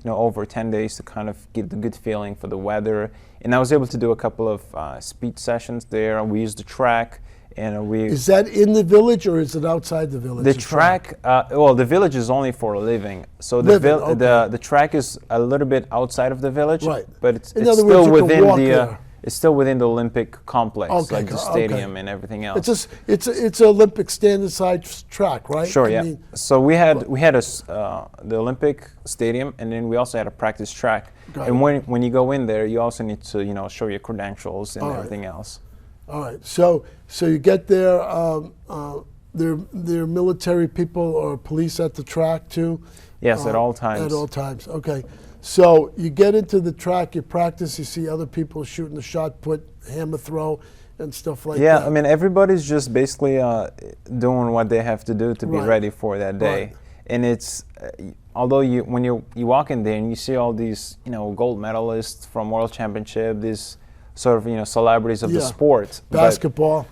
over 10 days to kind of get the good feeling for the weather, and I was able to do a couple of speed sessions there. We used the track, and we. Is that in the village or is it outside the village? The track, the village is only for a living. So Living, the track is a little bit outside of the village, Right. but it's In it's other still words, you can within walk the there. it's still within the Olympic complex, Okay, like the okay. stadium and everything else. It's an Olympic standard size track, right? Sure, I yeah. mean, So we had the Olympic stadium, and then we also had a practice track. Got And it. when you go in there, you also need to show your credentials and All right. everything else. all right. So you get there. There are military people or police at the track too. Yes, at all times. At all times. Okay. So you get into the track, you practice, you see other people shooting the shot put, hammer throw, and stuff like that. Yeah, I mean everybody's just basically doing what they have to do to be Right. ready for that day. Right. And it's although when you walk in there and you see all these gold medalists from World Championship, these sort of celebrities of the Yeah. sport, but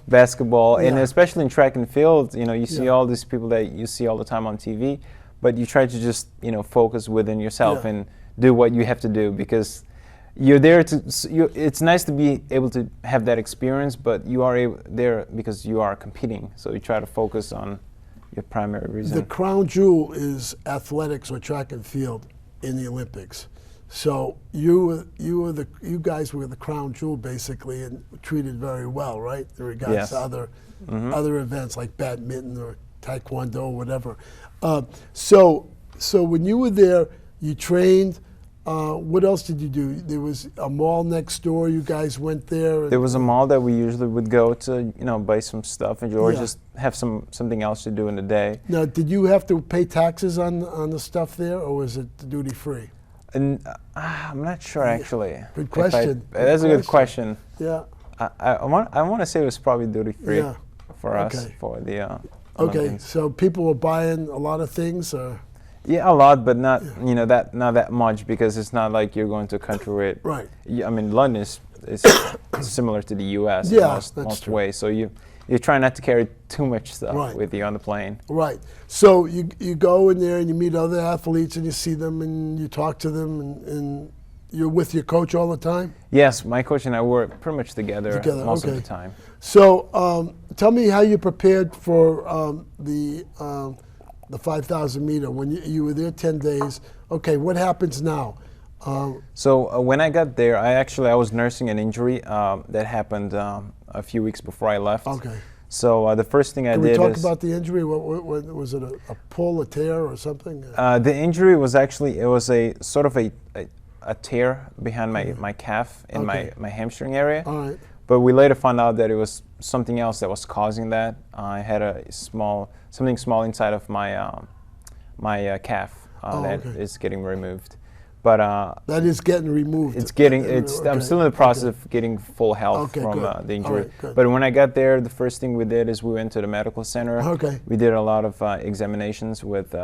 Basketball. and Yeah. especially in track and field, you see Yeah. all these people that you see all the time on TV, but you try to just focus within yourself Yeah. and do what you have to do because you're there to. It's nice to be able to have that experience, but you are there because you are competing. So you try to focus on your primary reason. The crown jewel is athletics or track and field in the Olympics. So you guys were the crown jewel basically and treated very well, right? In regards Yes. to other events like badminton or taekwondo, whatever. So when you were there, you trained. What else did you do? There was a mall next door. You guys went there. There was a mall that we usually would go to, buy some stuff, or Yeah. just have something else to do in the day. Now, did you have to pay taxes on the stuff there, or was it duty free? And I'm not sure actually. Good question. That's a good question. Yeah. I want to say it was probably duty free Yeah. for us Okay. for the. Okay. Olympians. So people were buying a lot of things, or Yeah, a lot, but not not that much, because it's not like you're going to a country where right. I mean, London is similar to the U.S. Yeah, in that's most true. ways. So you try not to carry too much stuff Right. with you on the plane. Right. So you go in there and you meet other athletes and you see them and you talk to them and you're with your coach all the time? Yes, my coach and I were pretty much together most of okay. the time. So tell me how you prepared for the 5,000 meter when you were there 10 days. Okay, what happens now? So when I got there, I was nursing an injury that happened a few weeks before I left. Okay. So the first thing I Can did we talk is about the injury? What was it? A pull, a tear, or something? the injury was actually a sort of a tear behind my calf in Okay. my hamstring area. All right. But we later found out that it was something else that was causing that. I had something small inside of my calf that okay. is getting removed. But That is getting removed. I'm still in the process of getting full health Okay, from good. the All injury. right, good. But when I got there, the first thing we did is we went to the medical center. Okay. We did a lot of examinations with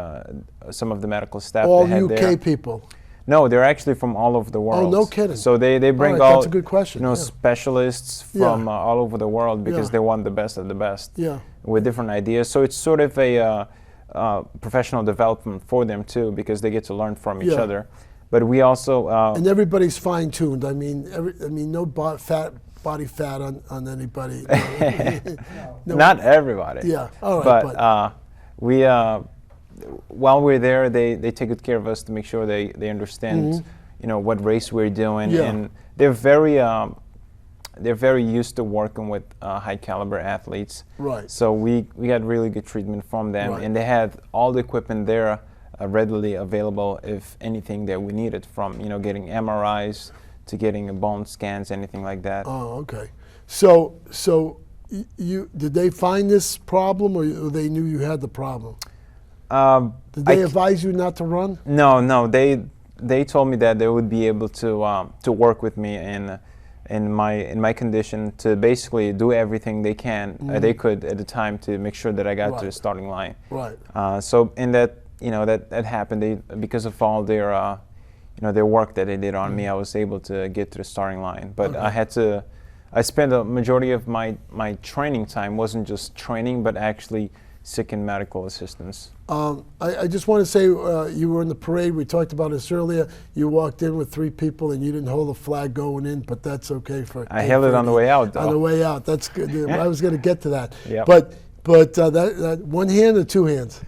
some of the medical staff All they had UK there. people. No, they're actually from all over the world. no kidding. So they bring right, all that's a good question, yeah. specialists from all over the world, because Yeah. they want the best of the best Yeah. with different ideas. So it's sort of a professional development for them too, because they get to learn from each Yeah. other. But we also And everybody's fine tuned. I mean, no body fat on anybody. No. not everybody. Yeah. All right. But we while we're there, they take good care of us to make sure they understand, what race we're doing, Yeah. and they're very used to working with high caliber athletes. Right. So we got really good treatment from them, Right. and they had all the equipment there readily available if anything that we needed, from getting MRIs to getting bone scans, anything like that. Oh, okay. So you did they find this problem, or they knew you had the problem? Did they advise you not to run? No. They told me that they would be able to work with me in my condition, to basically do everything they could at the time to make sure that I got to the starting line. Right. So in that that happened, because of all their their work that they did on me, I was able to get to the starting line. But I spent a majority of my training time wasn't just training, but actually seeking medical assistance. I just want to say you were in the parade. We talked about this earlier. You walked in with 3 people and you didn't hold the flag going in, but that's okay for. I held it on the way out, though. On the way out, that's good. I was going to get to that. Yep. But that one hand or 2 hands?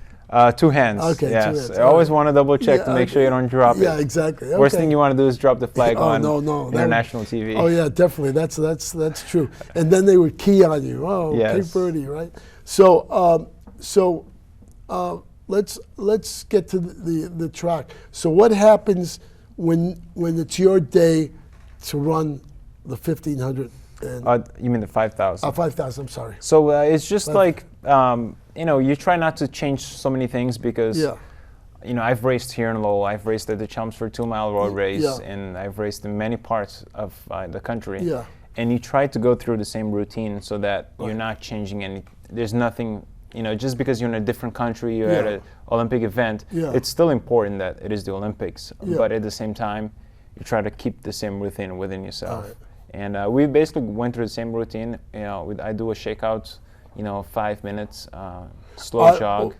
2 hands. Okay, yes. 2 hands. I always want to double check to make sure you don't drop it. Yeah, exactly. Okay. Worst thing you want to do is drop the flag on no, international TV. Oh yeah, definitely. That's true. And then they would key on you. Oh, Yes. Cape Verde, right? So let's get to the track. So what happens when it's your day to run the 1,500? You mean the 5,000? 5,000. I'm sorry. So it's just like you try not to change so many things, because I've raced here in Lowell. I've raced at the Chelmsford 2-mile road race, and I've raced in many parts of the country. Yeah. And you try to go through the same routine so that you're not changing any. There's nothing. Just because you're in a different country, you're at an Olympic event, it's still important that it is the Olympics. Yeah. But at the same time, you try to keep the same routine within yourself. Right. And we basically went through the same routine. I do a shakeout, 5 minutes, slow jog.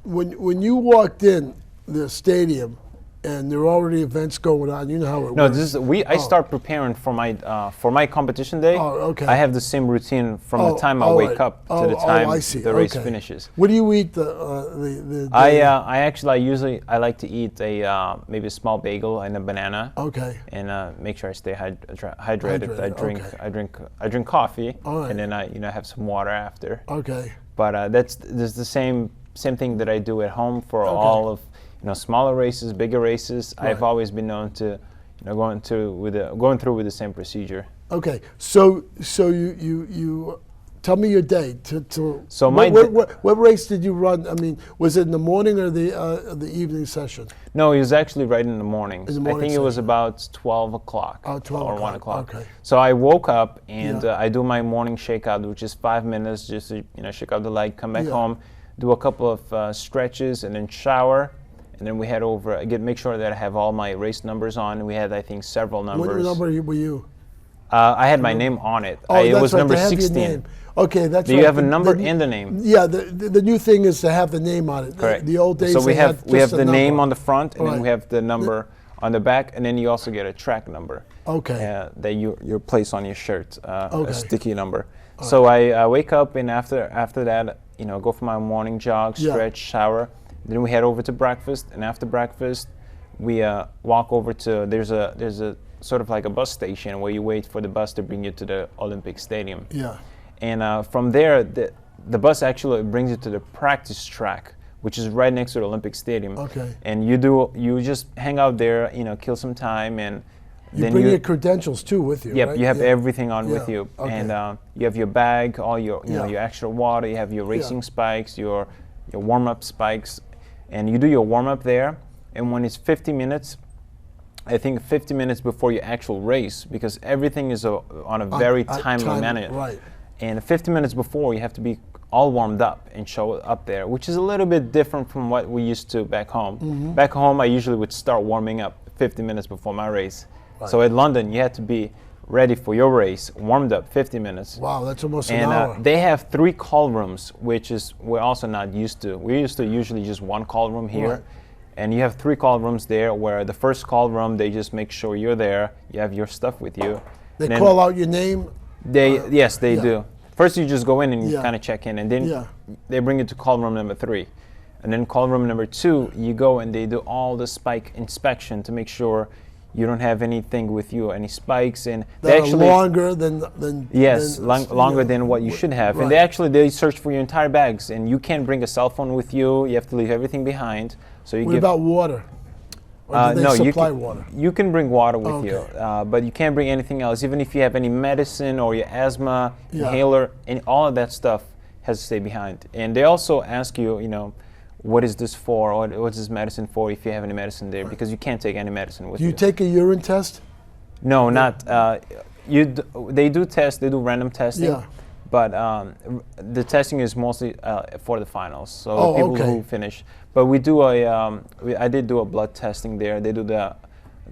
When you walked in the stadium, and there are already events going on, you know how it works. I start preparing for my competition day. Oh, okay. I have the same routine from the time I wake up to the time the race finishes. What do you eat the day? I like to eat maybe a small bagel and a banana. Okay. And make sure I stay hydrated. Hydrated, I drink coffee. All right. And then I have some water after. Okay. That's the same thing that I do at home for all of smaller races, bigger races. Right. I've always been known to going through with the same procedure. Okay, so you tell me your day. So what race did you run? I mean, was it in the morning or the evening session? No, it was actually right in the morning. In the morning I think it was session. about 12 o'clock Oh, 12 or o'clock. 1 o'clock. Okay. So I woke up and Yeah. I do my morning shakeout, which is 5 minutes, just to shake out the leg, come back Yeah. home, do a couple of stretches, and then shower. And then we head over, make sure that I have all my race numbers on. We had, I think, several numbers. What number were you? I had my name on it. Oh, It that's was right. number They have your 16. name. Okay, that's Do right. you have a The- number the- and the name? Yeah, the new thing is to have the name on it. Correct. The old days So we they have had we just have a the name number. on the front, and then Right. we have the number on the back, and then you also get a track number. Okay. That you place on your shirt, Okay. a sticky number. So I wake up, and after that, go for my morning jog, Yeah. stretch, shower. Then we head over to breakfast, and after breakfast, we walk over to there's a sort of like a bus station where you wait for the bus to bring you to the Olympic Stadium. Yeah. And from there, the bus actually brings you to the practice track, which is right next to the Olympic Stadium. Okay. And you just hang out there, kill some time, and You then bring your credentials too with you. Yep, right? you have Yeah. everything on with Yeah, you, okay. and you have your bag, all your Yeah. your extra water. You have your racing spikes, your warm up spikes, and you do your warm up there. And when it's 50 minutes, I think 50 minutes before your actual race, because everything is on a very timely manner. Right. And 50 minutes before, you have to be all warmed up and show up there, which is a little bit different from what we used to back home. Mm-hmm. Back home, I usually would start warming up 50 minutes before my race. Right. So at London, you had to be ready for your race, warmed up 50 minutes. Wow, that's almost an And hour. they have 3 call rooms, which is we're also not used to. We're used to usually just 1 call room here. Right. And you have 3 call rooms there, where the first call room, they just make sure you're there, you have your stuff with you. They And then call out your name. yes, they yeah. do. First, you just go in and you Yeah. kind of check in, and then Yeah. they bring you to call room number 3. And then call room number 2, you go and they do all the spike inspection to make sure you don't have anything with you, any spikes, and That they are actually longer than yes, longer than what you should have. And they search for your entire bags, and you can't bring a cell phone with you. You have to leave everything behind. So you What give about water? Or do they no, supply you water? You can bring water with Okay. you, but you can't bring anything else. Even if you have any medicine or your asthma Yeah. inhaler, and all of that stuff has to stay behind. And they also ask you, what is this for, or what's this medicine for, if you have any medicine there, because you can't take any medicine with Do you you. take a urine test? No, not. They do test. They do random testing. Yeah. But the testing is mostly for the finals, so Oh, people okay. who finish. But we do I did do a blood testing there. They do the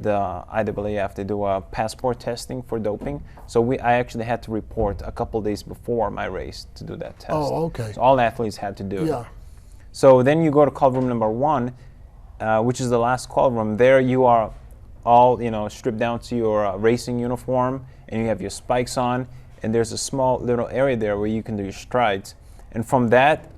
IAAF. They do a passport testing for doping. So I actually had to report a couple days before my race to do that test. Oh, okay. So all athletes had to do it. Yeah. So then you go to call room number 1, which is the last call room. There you are all stripped down to your racing uniform, and you have your spikes on, and there's a small little area there where you can do your strides. And from that,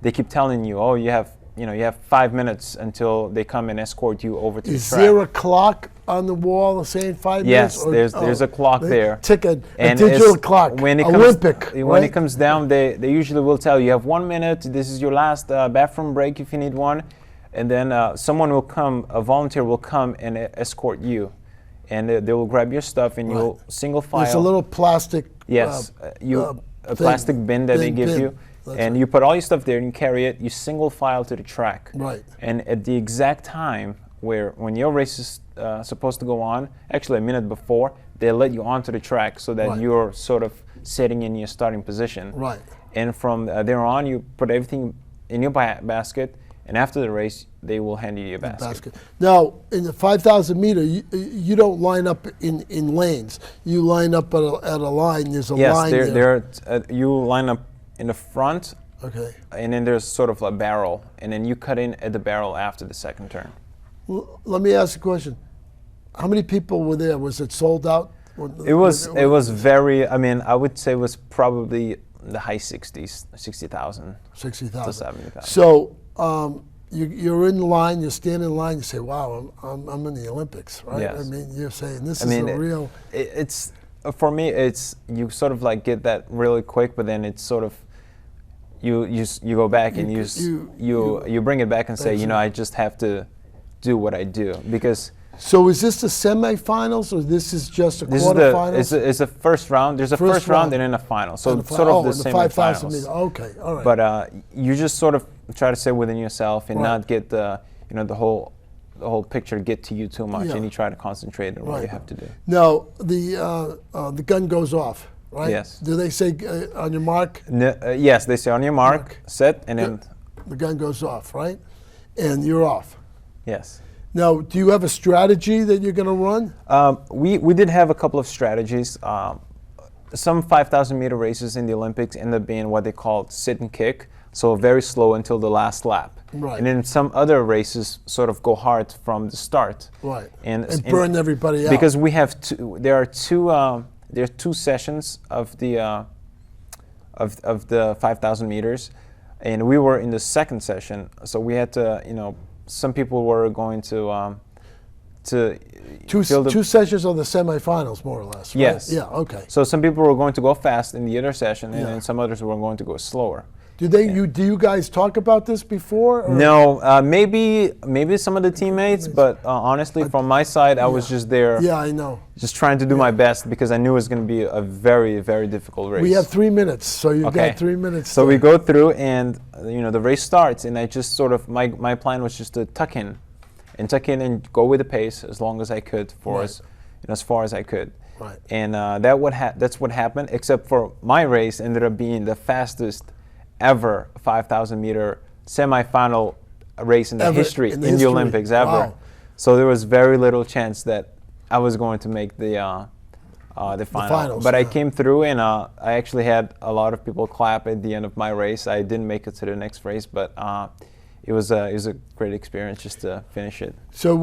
they keep telling you, oh, you have 5 minutes until they come and escort you over to Is the track. there a clock on the wall saying 5 Yes, minutes? there's a clock they there. Tick a And digital clock. When it Olympic. comes, when right? it comes down, they usually will tell you have 1 minute. This is your last bathroom break if you need one, and then someone will come, a volunteer will come and escort you, and they will grab your stuff and you'll single file. There's a little plastic. Yes, a thing, plastic bin that they give bin. you, That's and right. you put all your stuff there and you carry it. You single file to the track, Right. and at the exact time when your race is supposed to go on, actually a minute before, they let you onto the track so that Right. you're sort of sitting in your starting position. Right. And from there on, you put everything in your basket, and after the race, they will hand you your basket. Now, in the 5,000 meter, you don't line up in lanes. You line up at a line. There's a Yes, line there. you line up in the front, Okay. and then there's sort of a barrel, and then you cut in at the barrel after the second turn. Well, let me ask you a question. How many people were there? Was it sold out? It was very, I would say it was probably the high 60s, 60,000 to 60,000. 70,000. So you're in line, you stand in line, you say, wow, I'm in the Olympics, right? Yes. I mean, you're saying this is a real... It's for me, it's, you sort of like get that really quick, but then it's sort of, you go back and you bring it back and say, you know, I just have to do what I do because. So is this the semifinals or this is just a quarterfinals? It's a first round. There's a first round and then a final. So sort of the semifinals. Okay, all right. But you just sort of try to stay within yourself and not get the the whole picture get to you too much, and you try to concentrate on what you have to do. Now the gun goes off, right? Yes. Do they say on your mark? Yes, they say on your mark, set, and then the gun goes off, right? And you're off. Yes. Now, do you have a strategy that you're going to run? We did have a couple of strategies. Some 5,000 meter races in the Olympics end up being what they call sit and kick, so very slow until the last lap. Right. And then some other races sort of go hard from the start. Right. And burn everybody out. Because we have there are two sessions of the 5,000 meters, and we were in the second session, so we had to some people were going to two sessions of the semifinals, more or less, right? Yes. Yeah, okay. So some people were going to go fast in the other session, and then some others were going to go slower. Do you guys talk about this before? Or? No, maybe some of the teammates, but honestly, from my side, I was just there. Yeah, I know. Just trying to do my best because I knew it was going to be a very, very difficult race. We have 3 minutes, so you've got 3 minutes. So we go through, and the race starts, and I just sort of my plan was just to tuck in and go with the pace as long as I could as far as I could. Right. And that's what happened. Except for my race ended up being the fastest ever 5,000 meter semifinal race in the history in the Olympics ever. Wow. So there was very little chance that I was going to make the final. But I came through, and I actually had a lot of people clap at the end of my race. I didn't make it to the next race, but it was a great experience just to finish it. So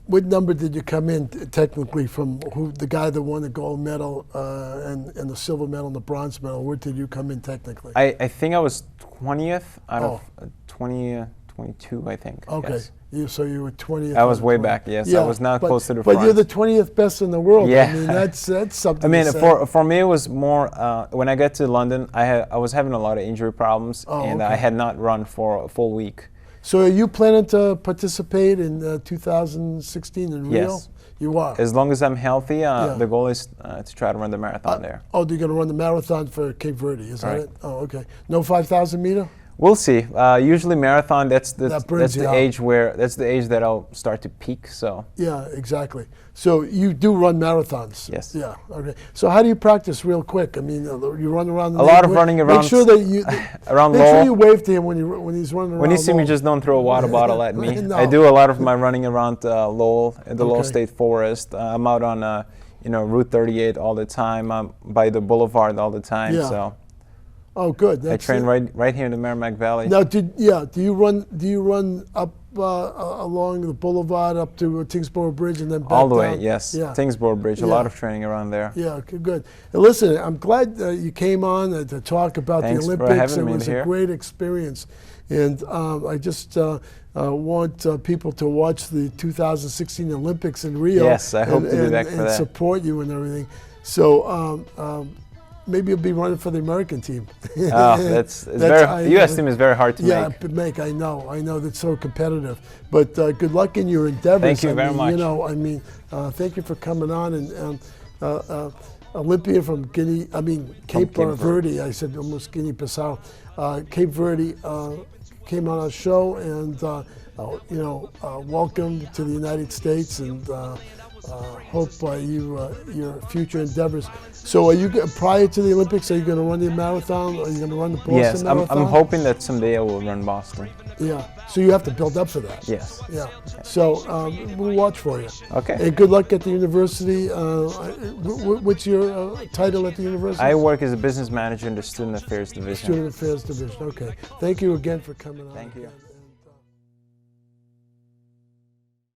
what number did you come in technically from? The guy that won the gold medal and the silver medal and the bronze medal? Where did you come in technically? I think I was 20th out of 22, I think. Okay. Yes. So you were 20th. I was way back. Yes, yeah, I was not close to the front. But you're the 20th best in the world. Yeah. I mean, that's something. I mean, to say. for me, it was more when I got to London. I was having a lot of injury problems, and I had not run for a full week. So are you planning to participate in 2016 in Rio? Yes. You are? As long as I'm healthy, the goal is to try to run the marathon there. Oh, you're going to run the marathon for Cape Verde, is that it? Oh, okay. No 5,000 meter? We'll see. Usually marathon, that's the age that I'll start to peak. So yeah, exactly. So you do run marathons? Yes. Yeah. Okay. So how do you practice real quick? I mean, you run around. A lot of running around. Make sure that you around make Lowell. sure you wave to him when he's running around. When you see me, just don't throw a water bottle at me. No. I do a lot of my running around Lowell, at the Lowell State Forest. I'm out on Route 38 all the time. I'm by the boulevard all the time. Yeah. So. Oh, good. I train right here in the Merrimack Valley. Now, do you run up along the boulevard up to Tingsboro Bridge and then back all the way? down? Yes. Yeah. Tingsboro Bridge. A lot of training around there. Yeah. Okay, good. And listen, I'm glad you came on to talk about the Olympics. It was a great experience, and I just want people to watch the 2016 Olympics in Rio. Yes, I hope to be back for that. And support you and everything. So. Maybe you'll be running for the American team. The U.S. team is very hard to make. I know that's so competitive. But good luck in your endeavors. Thank you very much. Thank you for coming on. And Olympian from Cape Verde. I said almost Guinea-Bissau. Cape Verde came on our show, and welcome to the United States, and hope your future endeavors. So, are you prior to the Olympics? Are you going to run the marathon? Are you going to run the Boston Marathon? Yes, I'm hoping that someday I will run Boston. Yeah. So you have to build up for that. Yes. Yeah. So we'll watch for you. Okay. And good luck at the university. What's your title at the university? I work as a business manager in the Student Affairs Division. Student Affairs Division. Okay. Thank you again for coming on. Thank you.